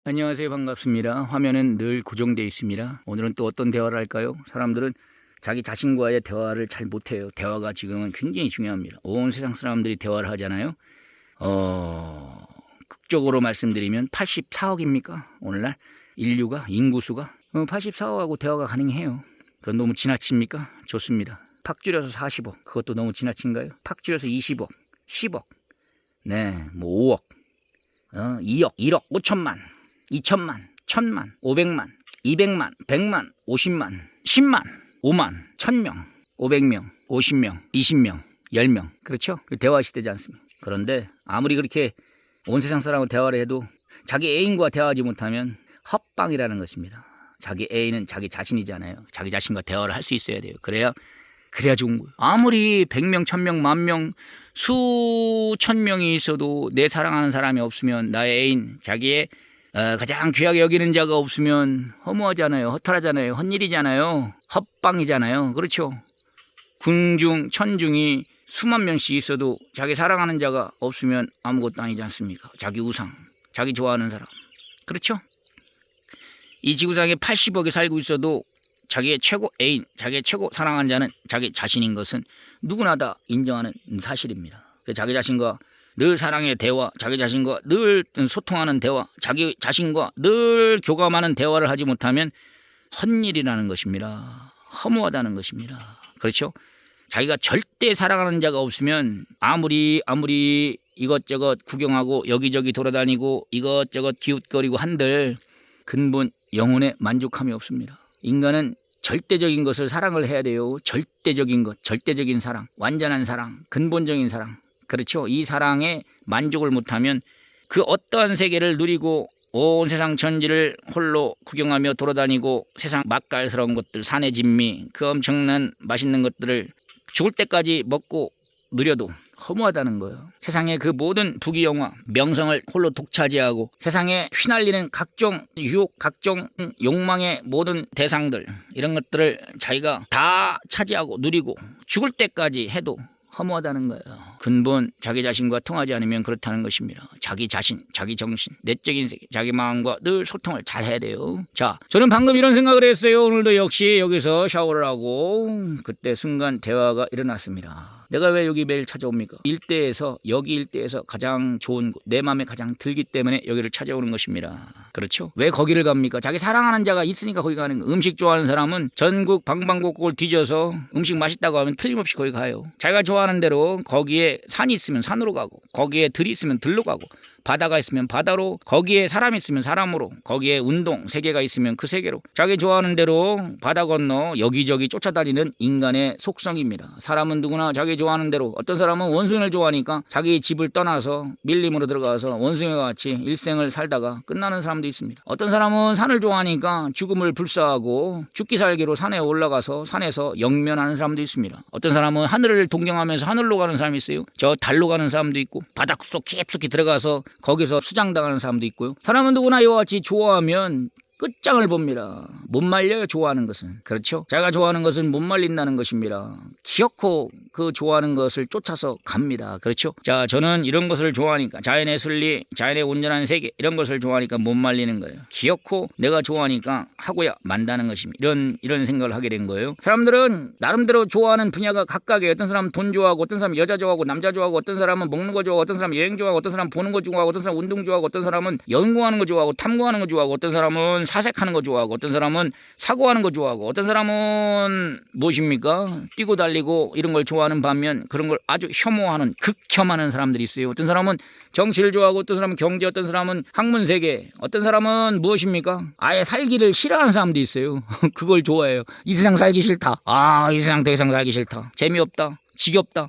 안녕하세요. 반갑습니다. 화면은 늘 고정되어 있습니다. 오늘은 또 어떤 대화를 할까요? 사람들은 자기 자신과의 대화를 잘 못해요. 대화가 지금은 굉장히 중요합니다. 온 세상 사람들이 대화를 하잖아요. 극적으로 말씀드리면 84억입니까? 오늘날 인류가, 인구수가 84억하고 대화가 가능해요. 그건 너무 지나칩니까? 좋습니다. 팍 줄여서 40억. 그것도 너무 지나친가요? 팍 줄여서 20억, 10억, 네, 뭐 5억, 2억, 1억, 5천만, 2천만, 1천만, 500만, 200만, 100만, 50만, 10만, 5만, 1000명, 500명, 50명, 20명, 10명. 그렇죠? 대화 시대지 않습니까? 그런데 아무리 그렇게 온 세상 사람과 대화를 해도 자기 애인과 대화하지 못하면 헛방이라는 것입니다. 자기 애인은 자기 자신이잖아요. 자기 자신과 대화를 할 수 있어야 돼요. 그래야 좋은 거예요. 아무리 100명, 1000명, 10,000명, 수천 명이 있어도 내 사랑하는 사람이 없으면, 나의 애인, 자기의 가장 귀하게 여기는 자가 없으면 허무하잖아요. 허탈하잖아요. 헛일이잖아요. 헛방이잖아요. 그렇죠? 군중, 천중이 수만 명씩 있어도 자기 사랑하는 자가 없으면 아무것도 아니지 않습니까? 자기 우상, 자기 좋아하는 사람. 그렇죠? 이 지구상에 80억이 살고 있어도 자기의 최고 애인, 자기의 최고 사랑하는 자는 자기 자신인 것은 누구나 다 인정하는 사실입니다. 자기 자신과 늘 사랑의 대화, 자기 자신과 늘 소통하는 대화, 자기 자신과 늘 교감하는 대화를 하지 못하면 헛일이라는 것입니다. 허무하다는 것입니다. 그렇죠? 자기가 절대 사랑하는 자가 없으면 아무리 이것저것 구경하고 여기저기 돌아다니고 이것저것 기웃거리고 한들 근본 영혼의 만족함이 없습니다. 인간은 절대적인 것을 사랑을 해야 돼요. 절대적인 것, 절대적인 사랑, 완전한 사랑, 근본적인 사랑. 그렇죠? 이 사랑에 만족을 못하면 그 어떠한 세계를 누리고 온 세상 전지를 홀로 구경하며 돌아다니고 세상 맛깔스러운 것들, 산의 진미, 그 엄청난 맛있는 것들을 죽을 때까지 먹고 누려도 허무하다는 거예요. 세상의 그 모든 부귀영화, 명성을 홀로 독차지하고 세상에 휘날리는 각종 유혹, 각종 욕망의 모든 대상들, 이런 것들을 자기가 다 차지하고 누리고 죽을 때까지 해도 허무하다는 거예요. 근본 자기 자신과 통하지 않으면 그렇다는 것입니다. 자기 자신, 자기 정신, 내적인 세계, 자기 마음과 늘 소통을 잘 해야 돼요. 자, 저는 방금 이런 생각을 했어요. 오늘도 역시 여기서 샤워를 하고 그때 순간 대화가 일어났습니다. 내가 왜 여기 매일 찾아옵니까? 여기 일대에서 가장 좋은 곳, 내 마음에 가장 들기 때문에 여기를 찾아오는 것입니다. 그렇죠? 왜 거기를 갑니까? 자기 사랑하는 자가 있으니까 거기 가는 거. 음식 좋아하는 사람은 전국 방방곡곡을 뒤져서 음식 맛있다고 하면 틀림없이 거기 가요. 자기가 좋아하는 대로 거기에 산이 있으면 산으로 가고, 거기에 들이 있으면 들로 가고, 바다가 있으면 바다로, 거기에 사람이 있으면 사람으로, 거기에 운동, 세계가 있으면 그 세계로, 자기 좋아하는 대로 바다 건너 여기저기 쫓아다니는 인간의 속성입니다. 사람은 누구나 자기 좋아하는 대로, 어떤 사람은 원숭이를 좋아하니까 자기 집을 떠나서 밀림으로 들어가서 원숭이와 같이 일생을 살다가 끝나는 사람도 있습니다. 어떤 사람은 산을 좋아하니까 죽음을 불사하고 죽기 살기로 산에 올라가서 산에서 영면하는 사람도 있습니다. 어떤 사람은 하늘을 동경하면서 하늘로 가는 사람이 있어요. 저 달로 가는 사람도 있고, 바닷속 깊숙이 들어가서 거기서 수장당하는 사람도 있고요. 사람은 누구나 이와 같이 좋아하면 끝장을 봅니다. 못 말려요, 좋아하는 것은. 그렇죠? 자기가 좋아하는 것은 못 말린다는 것입니다. 기어코 그 좋아하는 것을 쫓아서 갑니다. 그렇죠? 자, 저는 이런 것을 좋아하니까, 자연의 순리, 자연의 온전한 세계, 이런 것을 좋아하니까 못 말리는 거예요. 기어코 내가 좋아하니까 하고야 만다는 것입니다. 이런 생각을 하게 된 거예요. 사람들은 나름대로 좋아하는 분야가 각각이에요. 어떤 사람은 돈 좋아하고, 어떤 사람은 여자 좋아하고, 남자 좋아하고, 어떤 사람은 먹는 거 좋아하고, 어떤 사람은 여행 좋아하고, 어떤 사람은 보는 거 좋아하고, 어떤 사람은 운동 좋아하고, 어떤 사람은 연구하는 거 좋아하고, 탐구하는 거 좋아하고, 어떤 사람은 사색하는 거 좋아하고, 어떤 사람은 사고하는 거 좋아하고, 어떤 사람은 무엇입니까? 뛰고 달리고 이런 걸 좋아하는 반면 그런 걸 아주 혐오하는, 극혐하는 사람들이 있어요. 어떤 사람은 정치를 좋아하고, 어떤 사람은 경제, 어떤 사람은 학문 세계, 어떤 사람은 무엇입니까? 아예 살기를 싫어하는 사람도 있어요. 그걸 좋아해요. 이 세상 살기 싫다. 이 세상 더 이상 살기 싫다. 재미없다. 지겹다.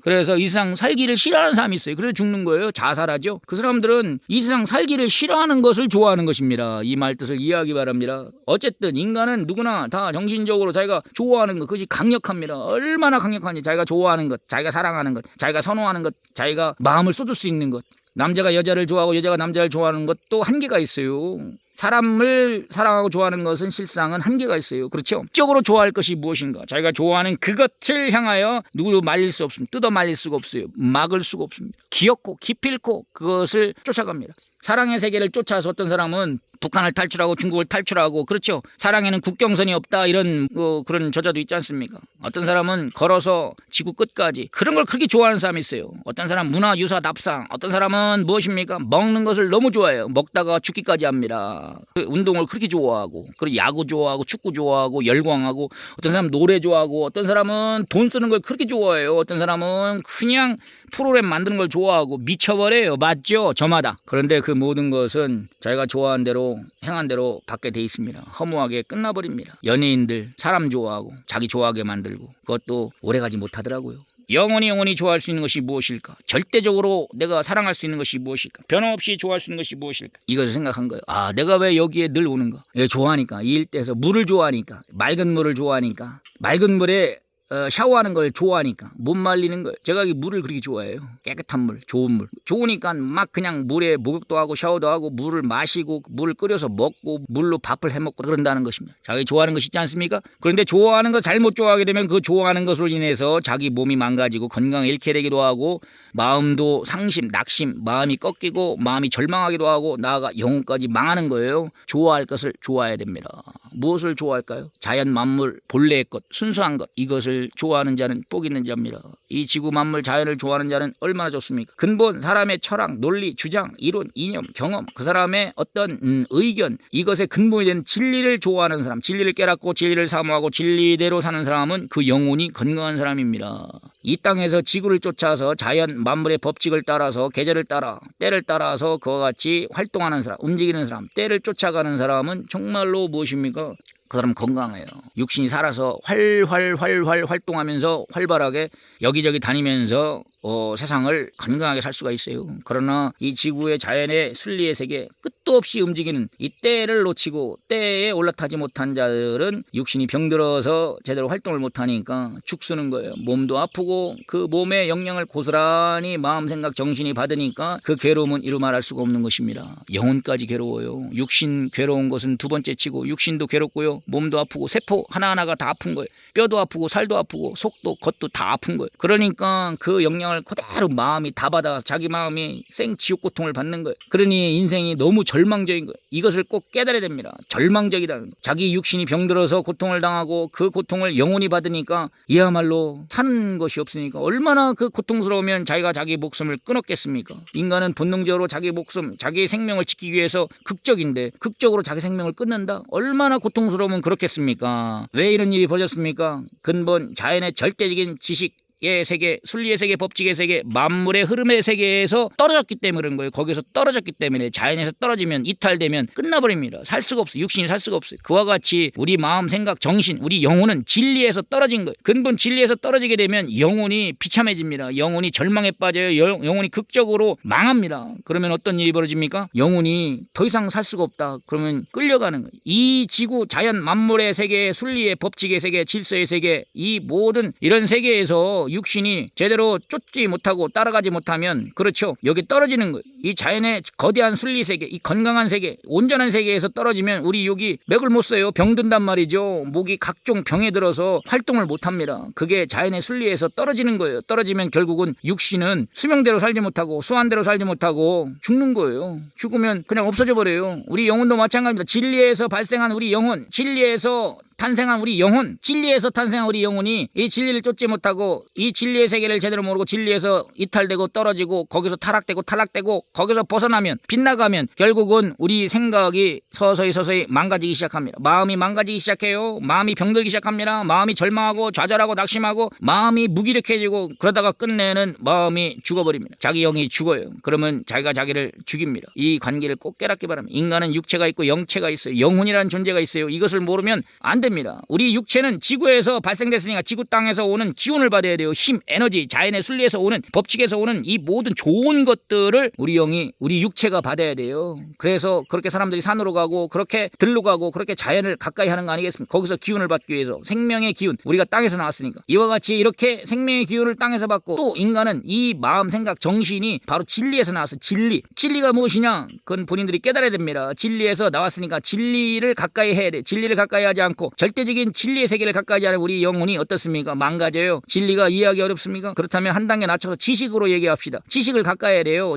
그래서 이 세상 살기를 싫어하는 사람이 있어요. 그래서 죽는 거예요. 자살하죠. 그 사람들은 이 세상 살기를 싫어하는 것을 좋아하는 것입니다. 이 말뜻을 이해하기 바랍니다. 어쨌든 인간은 누구나 다 정신적으로 자기가 좋아하는 것, 그것이 강력합니다. 얼마나 강력한지, 자기가 좋아하는 것, 자기가 사랑하는 것, 자기가 선호하는 것, 자기가 마음을 쏟을 수 있는 것. 남자가 여자를 좋아하고 여자가 남자를 좋아하는 것도 한계가 있어요. 사람을 사랑하고 좋아하는 것은 실상은 한계가 있어요. 그렇죠? 적으로 좋아할 것이 무엇인가? 자기가 좋아하는 그것을 향하여 누구도 말릴 수 없습니다. 뜯어 말릴 수가 없어요. 막을 수가 없습니다. 기엽고 기필코 그것을 쫓아갑니다. 사랑의 세계를 쫓아서 어떤 사람은 북한을 탈출하고 중국을 탈출하고, 그렇죠? 사랑에는 국경선이 없다, 이런 그런 저자도 있지 않습니까? 어떤 사람은 걸어서 지구 끝까지, 그런 걸 그렇게 좋아하는 사람이 있어요. 어떤 사람 문화 유사 답상, 어떤 사람은 무엇입니까? 먹는 것을 너무 좋아해요. 먹다가 죽기까지 합니다. 운동을 그렇게 좋아하고, 그리고 야구 좋아하고, 축구 좋아하고, 열광하고, 어떤 사람은 노래 좋아하고, 어떤 사람은 돈 쓰는 걸 그렇게 좋아해요. 어떤 사람은 그냥 프로그램 만드는 걸 좋아하고 미쳐버려요. 맞죠? 저마다. 그런데 그 모든 것은 자기가 좋아하는 대로 행한 대로 받게 돼 있습니다. 허무하게 끝나버립니다. 연예인들 사람 좋아하고 자기 좋아하게 만들고 그것도 오래가지 못하더라고요. 영원히 좋아할 수 있는 것이 무엇일까? 절대적으로 내가 사랑할 수 있는 것이 무엇일까? 변함없이 좋아할 수 있는 것이 무엇일까? 이것을 생각한 거예요. 아, 내가 왜 여기에 늘 오는가? 좋아하니까, 이 일대에서 물을 좋아하니까, 맑은 물을 좋아하니까, 맑은 물에 샤워하는 걸 좋아하니까, 못 말리는 걸. 제가 이 물을 그렇게 좋아해요. 깨끗한 물, 좋은 물. 좋으니까 막 그냥 물에 목욕도 하고 샤워도 하고 물을 마시고 물을 끓여서 먹고 물로 밥을 해먹고 그런다는 것입니다. 자기 좋아하는 것이 있지 않습니까? 그런데 좋아하는 거 잘못 좋아하게 되면 그 좋아하는 것으로 인해서 자기 몸이 망가지고 건강을 잃게 되기도 하고, 마음도 상심, 낙심, 마음이 꺾이고 마음이 절망하기도 하고, 나아가 영혼까지 망하는 거예요. 좋아할 것을 좋아해야 됩니다. 무엇을 좋아할까요? 자연 만물 본래의 것, 순수한 것, 이것을 좋아하는 자는 복 있는 자입니다. 이 지구 만물 자연을 좋아하는 자는 얼마나 좋습니까? 근본 사람의 철학, 논리, 주장, 이론, 이념, 경험, 그 사람의 어떤 의견, 이것의 근본이 되는 진리를 좋아하는 사람, 진리를 깨닫고 진리를 사모하고 진리대로 사는 사람은 그 영혼이 건강한 사람입니다. 이 땅에서 지구를 쫓아서 자연 만물의 법칙을 따라서 계절을 따라 때를 따라서 그와 같이 활동하는 사람, 움직이는 사람, 때를 쫓아가는 사람은 정말로 무엇입니까? 그 사람은 건강해요. 육신이 살아서 활활 활동하면서 활발하게 여기저기 다니면서 세상을 건강하게 살 수가 있어요. 그러나 이 지구의 자연의 순리의 세계, 끝도 없이 움직이는 이 때를 놓치고 때에 올라타지 못한 자들은 육신이 병들어서 제대로 활동을 못하니까 죽쓰는 거예요. 몸도 아프고 그 몸의 영향을 고스란히 마음, 생각, 정신이 받으니까 그 괴로움은 이루 말할 수가 없는 것입니다. 영혼까지 괴로워요. 육신 괴로운 것은 두 번째 치고, 육신도 괴롭고요, 몸도 아프고, 세포 하나하나가 다 아픈 거예요. 뼈도 아프고 살도 아프고 속도 겉도 다 아픈 거예요. 그러니까 그 영향을 그대로 마음이 다 받아 자기 마음이 생지옥 고통을 받는 거예요. 그러니 인생이 너무 절망적인 거예요. 이것을 꼭 깨달아야 됩니다. 절망적이라는 거. 자기 육신이 병들어서 고통을 당하고 그 고통을 영혼이 받으니까 이야말로 사는 것이 없으니까 얼마나 그 고통스러우면 자기가 자기 목숨을 끊었겠습니까? 인간은 본능적으로 자기 목숨, 자기의 생명을 지키기 위해서 극적인데 극적으로 자기 생명을 끊는다? 얼마나 고통스러우면 그렇겠습니까? 왜 이런 일이 벌어졌습니까? 근본 자연의 절대적인 지식의 세계, 순리의 세계, 법칙의 세계, 만물의 흐름의 세계에서 떨어졌기 때문에 그런 거예요. 거기서 떨어졌기 때문에. 자연에서 떨어지면, 이탈되면 끝나버립니다. 살 수가 없어요. 육신이 살 수가 없어요. 그와 같이 우리 마음, 생각, 정신, 우리 영혼은 진리에서 떨어진 거예요. 근본 진리에서 떨어지게 되면 영혼이 비참해집니다. 영혼이 절망에 빠져요. 영혼이 극적으로 망합니다. 그러면 어떤 일이 벌어집니까? 영혼이 더 이상 살 수가 없다. 그러면 끌려가는 거예요. 이 지구, 자연, 만물의 세계, 순리의 법칙의 세계, 질서의 세계, 이 모든 이런 세계에서 육신이 제대로 쫓지 못하고 따라가지 못하면, 그렇죠, 여기 떨어지는 거예요. 이 자연의 거대한 순리 세계, 이 건강한 세계, 온전한 세계에서 떨어지면 우리 여기 맥을 못 써요. 병든단 말이죠. 목이 각종 병에 들어서 활동을 못합니다. 그게 자연의 순리에서 떨어지는 거예요. 떨어지면 결국은 육신은 수명대로 살지 못하고 수완대로 살지 못하고 죽는 거예요. 죽으면 그냥 없어져 버려요. 우리 영혼도 마찬가지입니다. 진리에서 발생한 우리 영혼, 진리에서 탄생한 우리 영혼, 진리에서 탄생한 우리 영혼이 이 진리를 쫓지 못하고 이 진리의 세계를 제대로 모르고 진리에서 이탈되고 떨어지고 거기서 타락되고 탈락되고 거기서 벗어나면, 빗나가면 결국은 우리 생각이 서서히 망가지기 시작합니다. 마음이 망가지기 시작해요. 마음이 병들기 시작합니다. 마음이 절망하고 좌절하고 낙심하고 마음이 무기력해지고, 그러다가 끝내는 마음이 죽어버립니다. 자기 영이 죽어요. 그러면 자기가 자기를 죽입니다. 이 관계를 꼭 깨닫기 바랍니다. 인간은 육체가 있고 영체가 있어요. 영혼이라는 존재가 있어요. 이것을 모르면 안 됩니다. 됩니다. 우리 육체는 지구에서 발생됐으니까 지구 땅에서 오는 기운을 받아야 돼요. 힘, 에너지, 자연의 순리에서 오는, 법칙에서 오는 이 모든 좋은 것들을 우리 영이, 우리 육체가 받아야 돼요. 그래서 그렇게 사람들이 산으로 가고 그렇게 들로 가고 그렇게 자연을 가까이 하는 거 아니겠습니까? 거기서 기운을 받기 위해서, 생명의 기운, 우리가 땅에서 나왔으니까. 이와 같이 이렇게 생명의 기운을 땅에서 받고, 또 인간은 이 마음, 생각, 정신이 바로 진리에서 나왔어. 진리가 무엇이냐? 그건 본인들이 깨달아야 됩니다. 진리에서 나왔으니까 진리를 가까이 해야 돼. 진리를 가까이 하지 않고 절대적인 진리의 세계를 가까이 하지 않으면 우리 영혼이 어떻습니까? 망가져요. 진리가 이해하기 어렵습니까? 그렇다면 한 단계 낮춰서 지식으로 얘기합시다. 지식을 가까이 해야 돼요.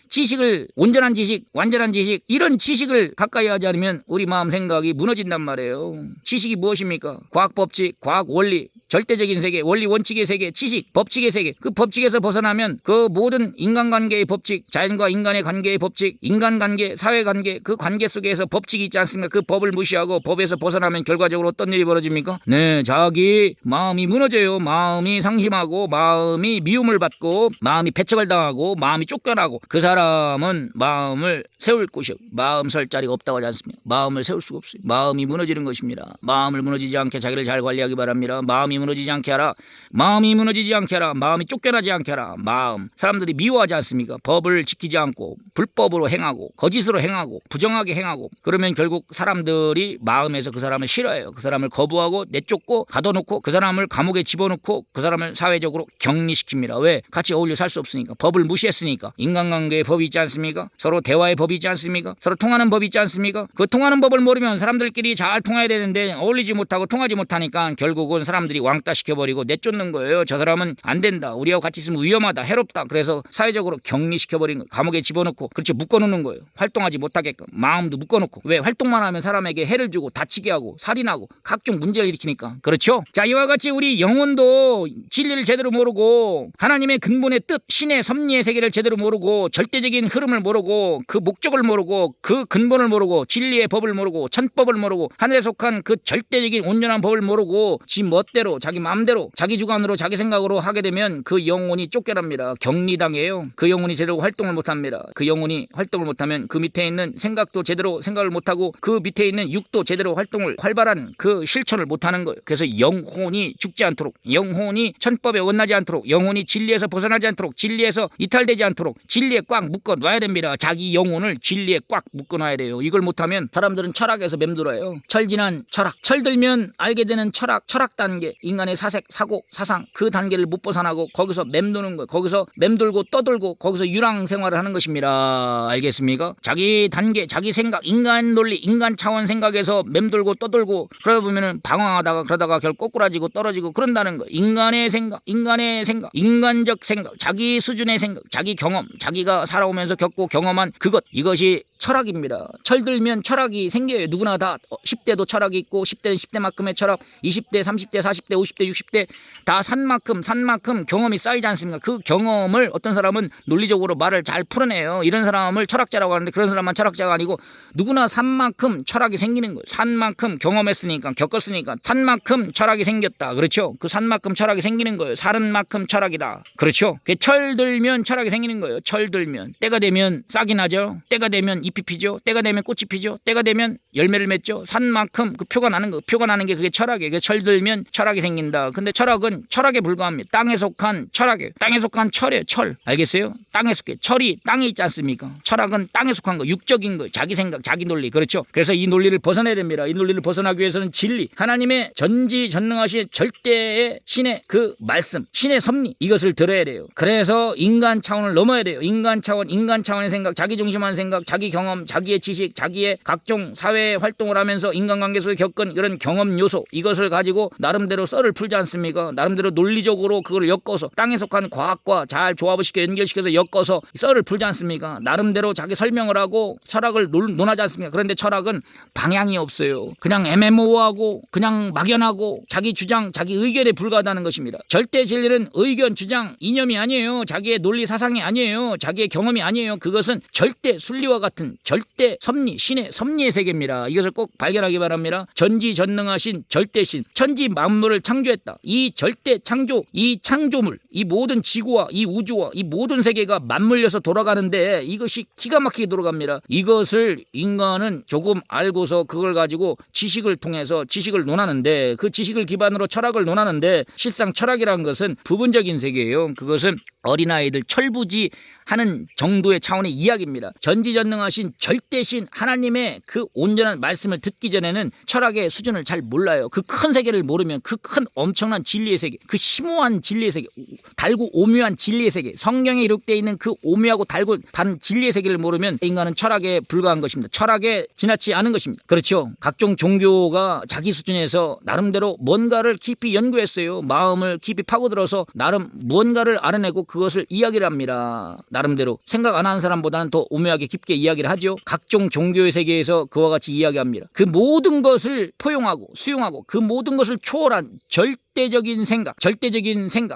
지식을, 온전한 지식, 완전한 지식, 이런 지식을 가까이 하지 않으면 우리 마음 생각이 무너진단 말이에요. 지식이 무엇입니까? 과학 법칙, 과학 원리, 절대적인 세계, 원리 원칙의 세계, 지식, 법칙의 세계. 그 법칙에서 벗어나면 그 모든 인간관계의 법칙, 자연과 인간의 관계의 법칙, 인간관계, 사회관계, 그 관계 속에서 법칙이 있지 않습니까? 그 법을 무시하고 법에서 벗어나면 결과적으로 어떤 일이 벌어집니까? 네, 자기 마음이 무너져요. 마음이 상심하고, 마음이 미움을 받고, 마음이 배척을 당하고, 마음이 쫓겨나고, 그 사람은 마음을 세울 곳이, 마음 설 자리가 없다고 하지 않습니까? 마음을 세울 수가 없어요. 마음이 무너지는 것입니다. 마음을 무너지지 않게 자기를 잘 관리하기 바랍니다. 마음이 무너지지 않게 하라. 마음이 무너지지 않게 하라. 마음이 쫓겨나지 않게 하라. 마음. 사람들이 미워하지 않습니까? 법을 지키지 않고 불법으로 행하고 거짓으로 행하고 부정하게 행하고, 그러면 결국 사람들이 마음에서 그 사람을 싫어해요. 그 사람을 거부하고 내쫓고 가둬놓고 그 사람을 감옥에 집어넣고 그 사람을 사회적으로 격리시킵니다. 왜? 같이 어울려 살 수 없으니까. 법을 무시했으니까. 인간관계의 법이 있지 않습니까? 서로 대화의 법이 있지 않습니까? 서로 통하는 법이 있지 않습니까? 그 통하는 법을 모르면 사람들끼리 잘 통해야 되는데 어울리지 못하고 통하지 못하니까 결국은 사람들이 왕따 시켜버리고 내쫓는 거예요. 저 사람은 안 된다. 우리하고 같이 있으면 위험하다. 해롭다. 그래서 사회적으로 격리시켜버리는 거예요. 감옥에 집어넣고, 그렇지, 묶어놓는 거예요. 활동하지 못하게끔. 마음도 묶어놓고. 왜? 활동만 하면 사람에게 해를 주고 다치게 하고 살인하고 각종 문제를 일으키니까. 그렇죠? 자, 이와 같이 우리 영혼도 진리를 제대로 모르고 하나님의 근본의 뜻, 신의 섭리의 세계를 제대로 모르고 절대적인 흐름을 모르고 그 목적을 모르고 그 근본을 모르고 진리의 법을 모르고 천법을 모르고 하늘에 속한 그 절대적인 온전한 법을 모르고 지 멋대로 자기 마음대로 자기 주관으로 자기 생각으로 하게 되면 그 영혼이 쫓겨납니다. 격리당해요. 그 영혼이 제대로 활동을 못합니다. 그 영혼이 활동을 못하면 그 밑에 있는 생각도 제대로 생각을 못하고 그 밑에 있는 육도 제대로 활동을, 활발한 그 실천을 못하는 거예요. 그래서 영혼이 죽지 않도록, 영혼이 천법에 원나지 않도록, 영혼이 진리에서 벗어나지 않도록, 진리에서 이탈되지 않도록 진리에 꽉 묶어놔야 됩니다. 자기 영혼을 진리에 꽉 묶어놔야 돼요. 이걸 못하면 사람들은 철학에서 맴돌아요. 철진한 철학, 철들면 알게 되는 철학 단계, 인간의 사색, 사고, 사상, 그 단계를 못 벗어나고 거기서 맴도는 거예요. 거기서 맴돌고 떠돌고 거기서 유랑 생활을 하는 것입니다. 알겠습니까? 자기 단계, 자기 생각, 인간 논리, 인간 차원 생각에서 맴돌고 떠돌고 그러다 보면은 방황하다가 그러다가 결국 꼬꾸라지고 떨어지고 그런다는 거예요. 인간의 생각, 인간적 생각, 자기 수준의 생각, 자기 경험, 자기가 살아오면서 겪고 경험한 그것, 이것이 철학입니다. 철들면 철학이 생겨요. 누구나 다 10대도 철학이 있고 10대는 10대만큼의 철학, 20대, 30대, 40대, 50대, 60대 다 산만큼 경험이 쌓이지 않습니까? 그 경험을 어떤 사람은 논리적으로 말을 잘 풀어내요. 이런 사람을 철학자라고 하는데 그런 사람만 철학자가 아니고 누구나 산만큼 철학이 생기는 거예요. 산만큼 경험했으니까, 겪었으니까 산만큼 철학이 생겼다. 그렇죠? 그 산만큼 철학이 생기는 거예요. 살은 만큼 철학이다. 그렇죠? 철들면 철학이 생기는 거예요. 철들면 때가 되면 싹이 나죠. 때가 되면 잎이 피죠. 때가 되면 꽃이 피죠. 때가 되면 열매를 맺죠. 산만큼 그 표가 나는 거. 표가 나는 게 그게 철학이에요. 그게 철들면 철학이 생긴다. 근데 철학은 철학에 불과합니다. 땅에 속한 철학이에요. 땅에 속한 철이에요. 철. 알겠어요? 땅에 속해. 철이 땅에 있지 않습니까? 철학은 땅에 속한 거. 육적인 거. 자기 생각, 자기 논리. 그렇죠? 그래서 이 논리를 벗어나야 됩니다. 이 논리를 벗어나기 위해서는 진리, 하나님의 전지전능하신 절대의 신의 그 말씀, 신의 섭리, 이것을 들어야 돼요. 그래서 인간 차원을 넘어야 돼요. 인간 차원의 생각, 자기 중심한 생각, 자기 경험, 자기의 지식, 자기의 각종 사회 활동을 하면서 인간관계 속에 겪은 이런 경험 요소, 이것을 가지고 나름대로 썰을 풀지 않습니까? 나름대로 논리적으로 그걸 엮어서 땅에 속한 과학과 잘 조합을 시켜 연결시켜서 엮어서 썰을 풀지 않습니까? 나름대로 자기 설명을 하고 철학을 논하지 않습니까? 그런데 철학은 방향이 없어요. 그냥 애매모호하고 그냥 막연하고 자기 주장, 자기 의견에 불과하다는 것입니다. 절대 진리는 의견, 주장, 이념이 아니에요. 자기의 논리 사상이 아니에요. 자기의 경험이 아니에요. 그것은 절대 순리와 같은 것은 절대 섭리, 신의 섭리의 세계입니다. 이것을 꼭 발견하기 바랍니다. 전지전능하신 절대신, 천지 만물을 창조했다. 이 절대 창조, 이 창조물, 이 모든 지구와 이 우주와 이 모든 세계가 맞물려서 돌아가는데 이것이 기가 막히게 돌아갑니다. 이것을 인간은 조금 알고서 그걸 가지고 지식을 통해서 지식을 논하는데, 그 지식을 기반으로 철학을 논하는데, 실상 철학이라는 것은 부분적인 세계예요. 그것은 어린아이들 철부지 하는 정도의 차원의 이야기입니다. 전지전능하신 절대신 하나님의 그 온전한 말씀을 듣기 전에는 철학의 수준을 잘 몰라요. 그 큰 세계를 모르면, 그 큰 엄청난 진리의 세계, 그 심오한 진리의 세계, 달고 오묘한 진리의 세계, 성경에 기록되어 있는 그 오묘하고 달고 단 진리의 세계를 모르면 인간은 철학에 불과한 것입니다. 철학에 지나치 않은 것입니다. 그렇죠. 각종 종교가 자기 수준에서 나름대로 뭔가를 깊이 연구했어요. 마음을 깊이 파고들어서 나름 무언가를 알아내고 그것을 이야기를 합니다. 나름대로 생각 안 하는 사람보다는 더 오묘하게 깊게 이야기를 하죠. 각종 종교의 세계에서 그와 같이 이야기합니다. 그 모든 것을 포용하고 수용하고 그 모든 것을 초월한 절대적인 생각,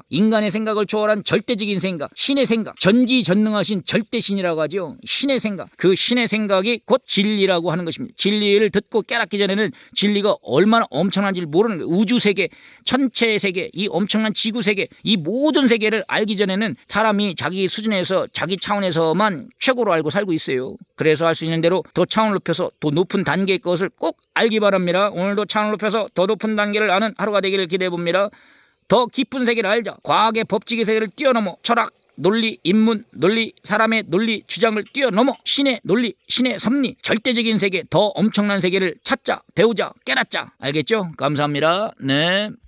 인간의 생각을 초월한 절대적인 생각, 신의 생각, 전지전능하신 절대신이라고 하죠. 신의 생각, 그 신의 생각이 곧 진리라고 하는 것입니다. 진리를 듣고 깨닫기 전에는 진리가 얼마나 엄청난지를 모르는 거예요. 우주세계, 천체의 세계, 이 엄청난 지구세계, 이 모든 세계를 알기 전에는 사람이 자기 수준에서 자기 차원에서만 최고로 알고 살고 있어요. 그래서 할 수 있는 대로 더 차원을 높여서 더 높은 단계의 것을 꼭 알기 바랍니다. 오늘도 차원을 높여서 더 높은 단계를 아는 하루가 되기를 기대해 봅니다. 더 깊은 세계를 알자. 과학의 법칙의 세계를 뛰어넘어 철학, 논리, 인문, 논리, 사람의 논리, 주장을 뛰어넘어 신의 논리, 신의 섭리, 절대적인 세계, 더 엄청난 세계를 찾자, 배우자, 깨닫자. 알겠죠? 감사합니다. 네.